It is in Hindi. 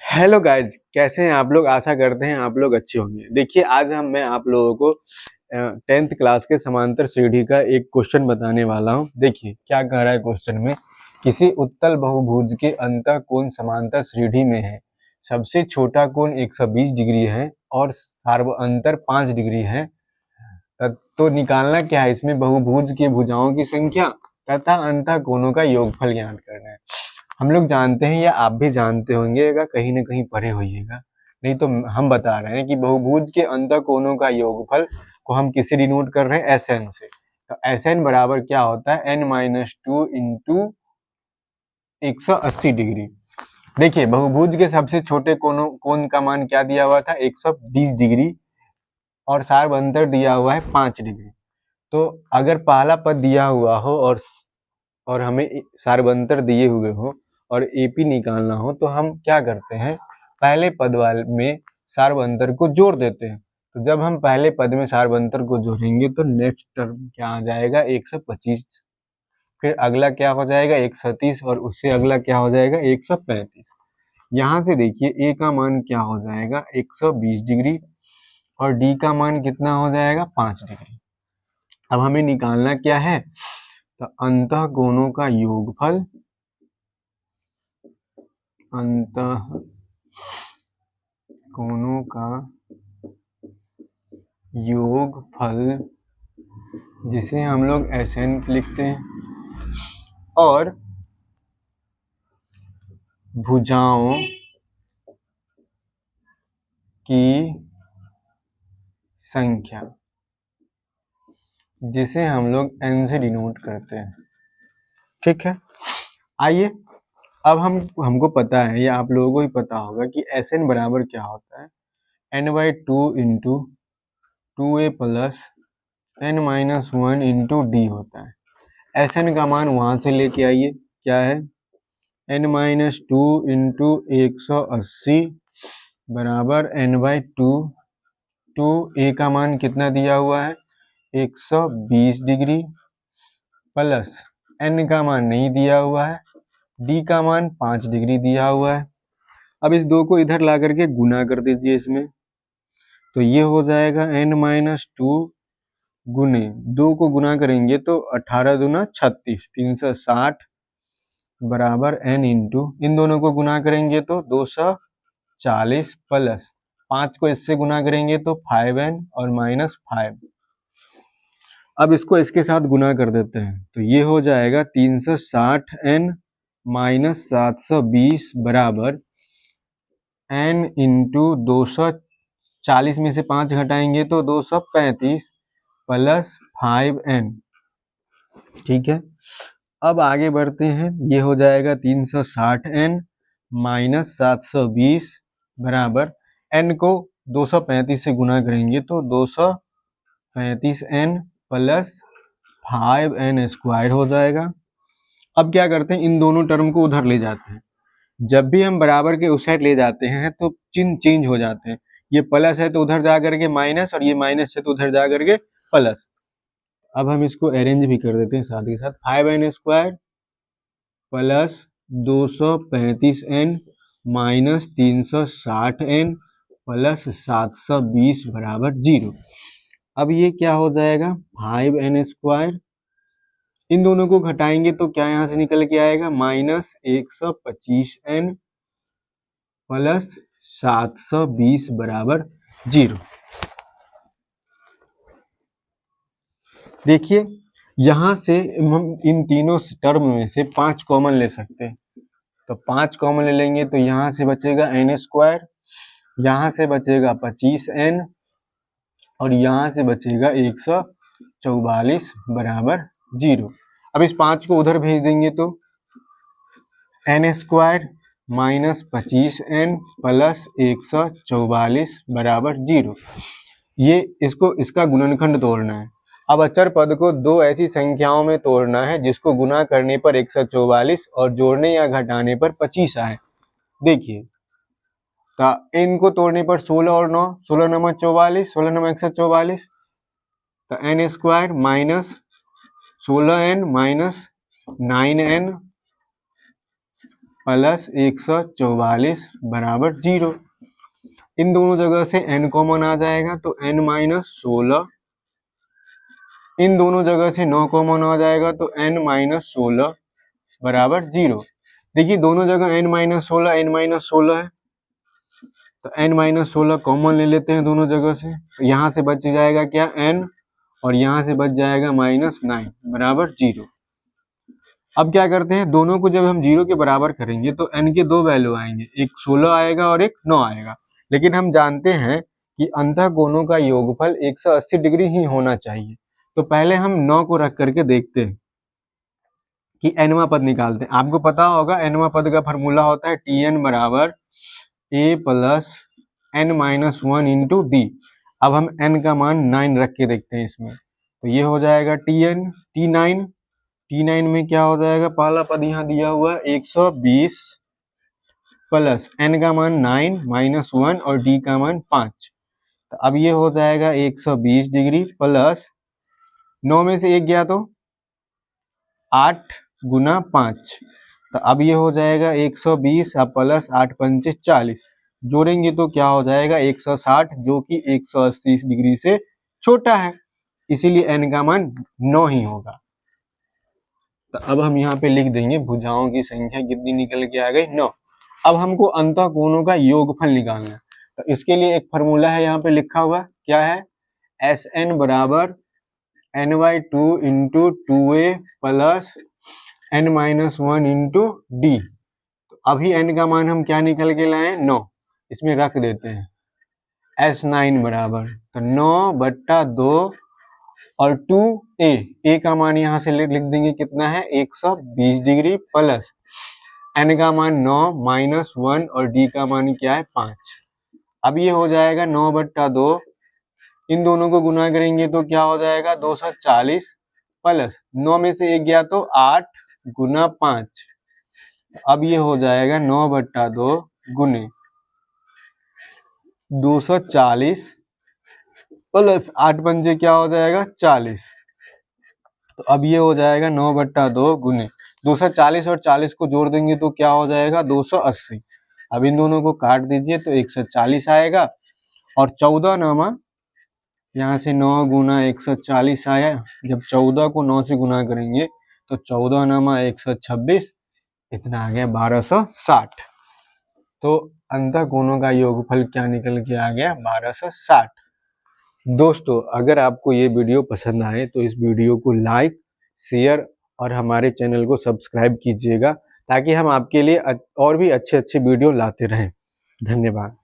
हेलो गाइज, कैसे हैं आप लोग। आशा करते हैं आप लोग अच्छे होंगे। देखिए आज मैं आप लोगों को 10th क्लास के समांतर श्रेणी का एक क्वेश्चन बताने वाला हूं। देखिए क्या कह रहा है क्वेश्चन में, किसी उत्तल बहुभुज के अंतः कोण समांतर श्रेणी में है। सबसे छोटा कोण 120 डिग्री है और सार्वअंतर 5 डिग्री है। तो निकालना क्या है, इसमें बहुभुज की भुजाओं की संख्या तथा अंतः कोणों का योगफल ज्ञात करना है। हम लोग जानते हैं या आप भी जानते होंगे, कहीं ना कहीं पढ़े होइएगा, नहीं तो हम बता रहे हैं कि बहुभुज के अंतः कोणों का योगफल को हम किससे डिनोट कर रहे हैं, SN से। तो SN बराबर क्या होता है, n-2 इंटू 180 डिग्री। देखिए बहुभुज के सबसे छोटे कोण का मान क्या दिया हुआ था, 120 डिग्री और सार्वअंतर दिया हुआ है 5 डिग्री। तो अगर पहला पद दिया हुआ हो और हमें सार्वअंतर दिए हुए हो और AP निकालना हो तो हम क्या करते हैं, पहले पद वाले में सार्वअंतर को जोड़ देते हैं। तो जब हम पहले पद में सार्वअंतर को जोड़ेंगे तो नेक्स्ट टर्म क्या आ जाएगा, 125। फिर अगला क्या हो जाएगा, 130, और उससे अगला क्या हो जाएगा, 135। यहाँ से देखिए A का मान क्या हो जाएगा, 120 डिग्री, और D का मान कितना हो जाएगा, 5 डिग्री। अब हमें निकालना क्या है, तो अंतः कोणों का योगफल, अंतः कोणों का योगफल, जिसे हम लोग SN लिखते हैं, और भुजाओं की संख्या, जिसे हम लोग N से डिनोट करते हैं। ठीक है, आइए अब हमको पता है या आप लोगों को ही पता होगा कि SN बराबर क्या होता है, n/2 into 2a plus n-1 into D होता है। SN का मान वहां से लेके आइए, क्या है, n-2 इंटू 180 बराबर n/2। 2a का मान कितना दिया हुआ है, 120 डिग्री, प्लस n का मान नहीं दिया हुआ है, D का मान 5 डिग्री दिया हुआ है। अब इस दो को इधर ला करके गुना कर दीजिए इसमें, तो ये हो जाएगा n-2 गुने 2 को गुना करेंगे तो 18 दूना 36, 360 बराबर n इंटू, इन दोनों को गुना करेंगे तो 240, प्लस 5 को इससे गुना करेंगे तो 5n और माइनस 5। अब इसको इसके साथ गुना कर देते हैं तो ये हो जाएगा 360n माइनस 720 बराबर n इंटू 240 में से 5 घटाएंगे तो 235 प्लस 5n। ठीक है, अब आगे बढ़ते हैं, ये हो जाएगा 360n माइनस 720 बराबर n को 235 से गुना करेंगे तो 235n प्लस 5n स्क्वायर हो जाएगा। अब क्या करते हैं, इन दोनों टर्म को उधर ले जाते हैं। जब भी हम बराबर के उस साइड ले जाते हैं तो चिन्ह चेंज हो जाते हैं, ये प्लस है तो उधर जा करके माइनस, और ये माइनस है तो उधर जा करके प्लस। अब हम इसको अरेंज भी कर देते हैं साथ ही साथ, 5n square plus 235n minus 360n plus 720 बराबर 0। अब ये क्या हो जाएगा, 5n स्क्वायर, इन दोनों को घटाएंगे तो क्या यहाँ से निकल के आएगा, माइनस 125n प्लस 720 बराबर 0। देखिए यहाँ से हम इन तीनों टर्म में से 5 कॉमन ले सकते हैं, तो 5 कॉमन ले लेंगे तो यहाँ से बचेगा n स्क्वायर, यहाँ से बचेगा 25n, और यहाँ से बचेगा 144 बराबर 0। अब इस 5 को उधर भेज देंगे तो n square minus 25n plus 144 बराबर 0। ये इसका गुणनखंड तोड़ना है। अब अचर पद को दो ऐसी संख्याओं में तोड़ना है जिसको गुना करने पर 144 और जोड़ने या घटाने पर 25 आए। देखिए इनको तोड़ने पर 16 और 9, 16 नंबर 44, 16 नंबर 144, तो n square minus 16n minus 9n plus 144 बराबर 0। इन दोनों जगह से n कॉमन आ जाएगा तो n माइनस 16, इन दोनों जगह से 9 कॉमन आ जाएगा तो n माइनस 16 बराबर 0। देखिए दोनों जगह n माइनस 16 है, तो n माइनस 16 कॉमन ले लेते हैं दोनों जगह से, तो यहाँ से बच जाएगा क्या n, और यहाँ से बच जाएगा माइनस 9 बराबर 0। अब क्या करते हैं, दोनों को जब हम 0 के बराबर करेंगे तो n के दो वैल्यू आएंगे, एक 16 आएगा और एक 9 आएगा। लेकिन हम जानते हैं कि अंतः कोणों का योगफल 180 डिग्री ही होना चाहिए। तो पहले हम 9 को रख करके देखते हैं कि nवां पद निकालते हैं। आपको पता होगा nवां पद का फॉर्मूला होता है Tn बराबर a plus n minus 1 into D. अब हम n का मान 9 रख के देखते हैं इसमें, तो ये हो जाएगा Tn T9 में क्या हो जाएगा, पहला पद यहाँ दिया हुआ है 120 प्लस n का मान 9 माइनस 1 और d का मान 5। तो अब ये हो जाएगा 120 डिग्री प्लस 9 में से 1 गया तो 8 गुना 5, तो अब ये हो जाएगा 120 अब प्लस 8 पंचे 40, जोड़ेंगे तो क्या हो जाएगा 160, जो कि 180 डिग्री से छोटा है, इसीलिए n का मान 9 ही होगा। तो अब हम यहाँ पे लिख देंगे भुजाओं की संख्या कितनी निकल के आ गई, 9। अब हमको अंतः कोणों का योगफल निकालना है, तो इसके लिए एक फॉर्मूला है यहाँ पे लिखा हुआ, क्या है, Sn बराबर n/2 into 2a plus n minus 1 into D. तो अभी n का मान हम क्या निकल के लाए, 9, इसमें रख देते हैं S9 बराबर, तो 9/2 और 2a का मान यहाँ से लिख देंगे कितना है 120 डिग्री प्लस n का मान 9 माइनस 1 और d का मान क्या है 5। अब ये हो जाएगा 9/2, इन दोनों को गुना करेंगे तो क्या हो जाएगा 240 प्लस 9 में से 1 गया तो 8 गुना 5। अब ये हो जाएगा 9/2 गुने 240 प्लस 8 पंजे क्या हो जाएगा 40। तो अब ये हो जाएगा 9/2 गुने 240 और 40 को जोड़ देंगे तो क्या हो जाएगा 280। अब इन दोनों को काट दीजिए तो 140 आएगा, और 14 नामा यहाँ से 9 गुना 140 आया, जब 14 को 9 से गुना करेंगे तो 14 नामा 126, इतना आ गया 1260। तो अंतः कोणों का योगफल क्या निकल के आ गया 1260। दोस्तों अगर आपको ये वीडियो पसंद आए तो इस वीडियो को लाइक, शेयर और हमारे चैनल को सब्सक्राइब कीजिएगा, ताकि हम आपके लिए और भी अच्छे वीडियो लाते रहें। धन्यवाद।